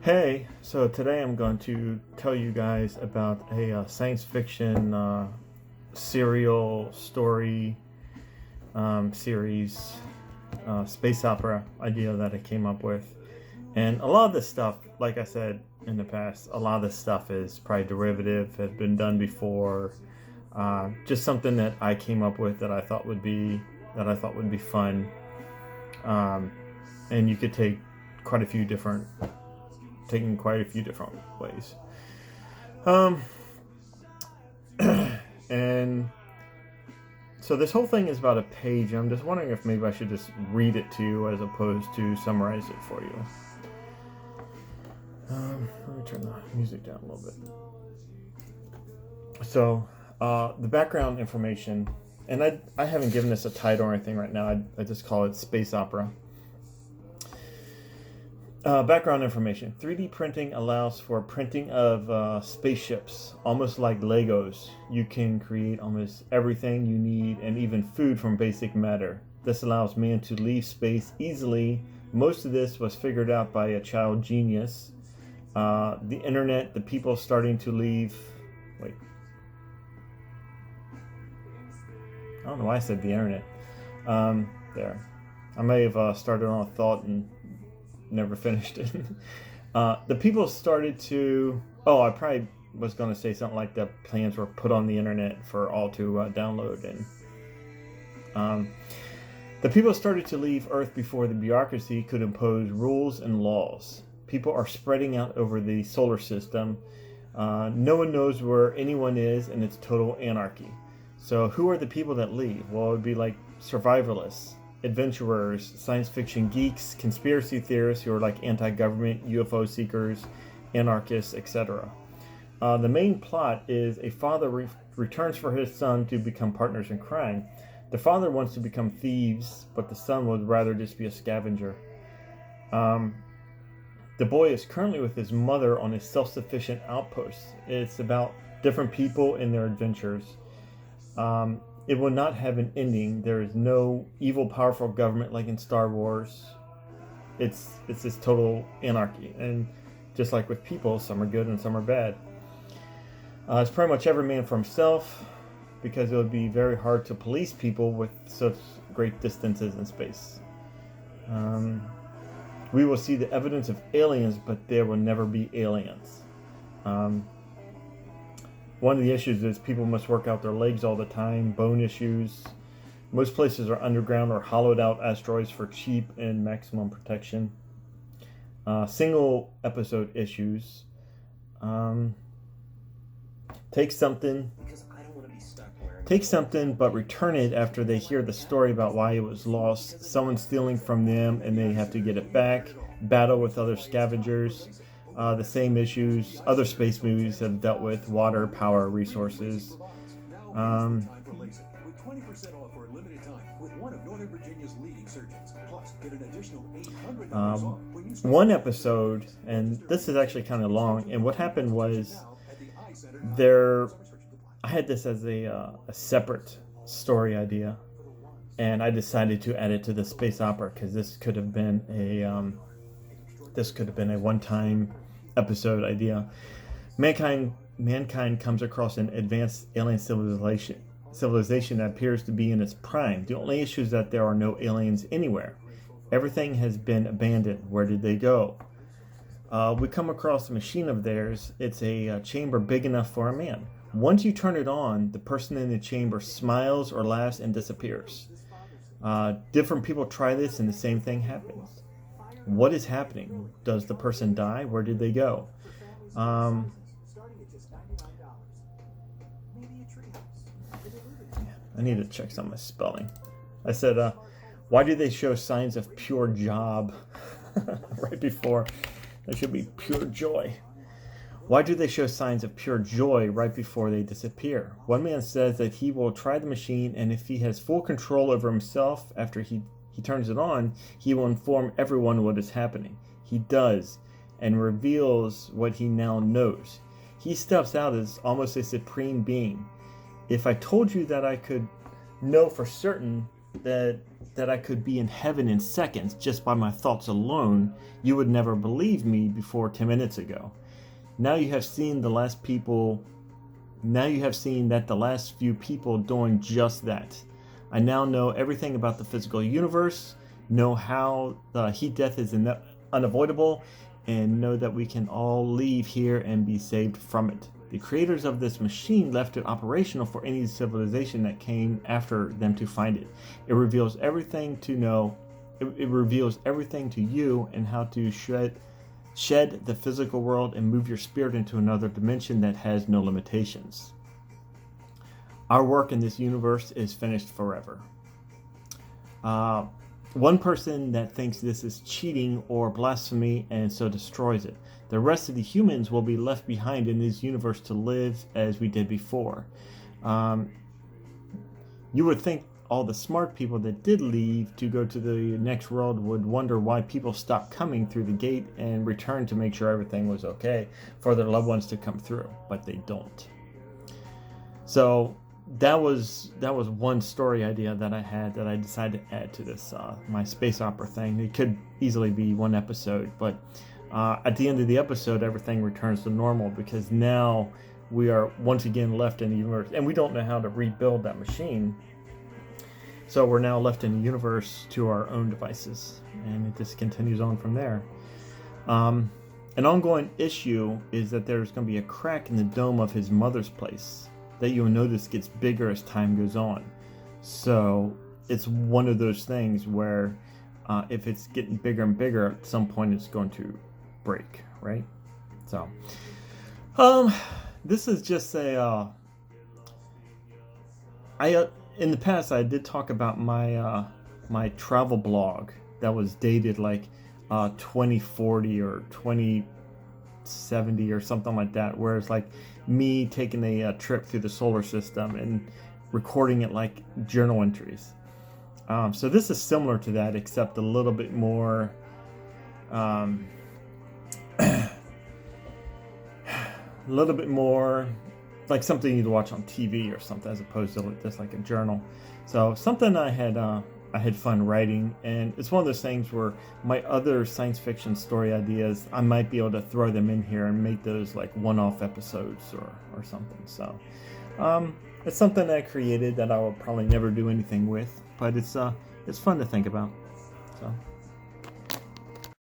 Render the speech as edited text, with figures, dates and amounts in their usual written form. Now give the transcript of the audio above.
Hey, so today I'm going to tell you guys about a science fiction serial story series, space opera idea that I came up with. And a lot of this stuff, like I said in the past, a lot of this stuff is probably derivative, has been done before. Just something that I came up with that I thought would be fun. And you could quite a few different taken quite a few different ways. Um, and so this whole thing is about a page. I'm just wondering if maybe I should just read it to you as opposed to summarize it for you. Let me turn the music down a little bit. So the background information, and I haven't given this a title or anything right now. I just call it space opera. Background information. 3D printing allows for printing of spaceships, almost like Legos. You can create almost everything you need and even food from basic matter. This allows man to leave space easily. Most of this was figured out by a child genius. The internet, the people starting to leave... Wait. I don't know why I said the internet. There. I may have started on a thought and never finished it. The people started to... Oh, I probably was going to say something like the plans were put on the internet for all to download. And the people started to leave Earth before the bureaucracy could impose rules and laws. People are spreading out over the solar system. No one knows where anyone is, and it's total anarchy. So who are the people that leave? Well, it would be like survivalists, adventurers, science fiction geeks, conspiracy theorists who are like anti-government, UFO seekers, anarchists, etc. The main plot is a father returns for his son to become partners in crime. The father wants to become thieves, but the son would rather just be a scavenger. The boy is currently with his mother on a self-sufficient outpost. It's about different people and their adventures. It will not have an ending. There is no evil, powerful government like in Star Wars. It's this total anarchy. And just like with people, some are good and some are bad. It's pretty much every man for himself, because it would be very hard to police people with such great distances in space. We will see the evidence of aliens, but there will never be aliens. One of the issues is people must work out their legs all the time, bone issues. Most places are underground or hollowed out asteroids for cheap and maximum protection. Single episode issues. Take something but return it after they hear the story about why it was lost. Someone stealing from them and they have to get it back. Battle with other scavengers. The same issues other space movies have dealt with: water, power, resources. One episode, and this is actually kind of long, and what happened was I had this as a separate story idea, and I decided to add it to the space opera because this could have been a one-time episode idea. Mankind comes across an advanced alien civilization that appears to be in its prime. The only issue is that there are no aliens anywhere. Everything has been abandoned. Where did they go? We come across a machine of theirs. It's a chamber big enough for a man. Once you turn it on, the person in the chamber smiles or laughs and disappears. Different people try this and the same thing happens. What is happening? Does the person die? Where did they go? I need to check some of my spelling. I said, why do they show signs of pure job right before? There should be pure joy. Why do they show signs of pure joy right before they disappear? One man says that he will try the machine, and if he has full control over himself after he turns it on, he will inform everyone what is happening. He does, and reveals what he now knows. He steps out as almost a supreme being. If I told you that I could know for certain that I could be in heaven in seconds just by my thoughts alone, you would never believe me before 10 minutes ago. Now you have seen that the last few people doing just that. I now know everything about the physical universe, know how heat death is unavoidable, and know that we can all leave here and be saved from it. The creators of this machine left it operational for any civilization that came after them to find it. It reveals everything to know. It reveals everything to you and how to shed the physical world and move your spirit into another dimension that has no limitations. Our work in this universe is finished forever. One person that thinks this is cheating or blasphemy and so destroys it. The rest of the humans will be left behind in this universe to live as we did before. You would think all the smart people that did leave to go to the next world would wonder why people stopped coming through the gate and returned to make sure everything was okay for their loved ones to come through, but they don't. So that was one story idea that I had that I decided to add to this my space opera thing. It could easily be one episode, but at the end of the episode, everything returns to normal because now we are once again left in the universe, and we don't know how to rebuild that machine. So we're now left in the universe to our own devices, and it just continues on from there. An ongoing issue is that there's going to be a crack in the dome of his mother's place that you'll notice gets bigger as time goes on. So it's one of those things where if it's getting bigger and bigger, at some point it's going to break, right? So this is just a in the past I did talk about my my travel blog that was dated like 2040 or 2070 or something like that, where it's like me taking a trip through the solar system and recording it like journal entries. So this is similar to that, except a little bit more like something you'd watch on TV or something, as opposed to just like a journal. So something I had fun writing, and it's one of those things where my other science fiction story ideas, I might be able to throw them in here and make those like one-off episodes or something. So it's something that I created that I will probably never do anything with, but it's fun to think about. So.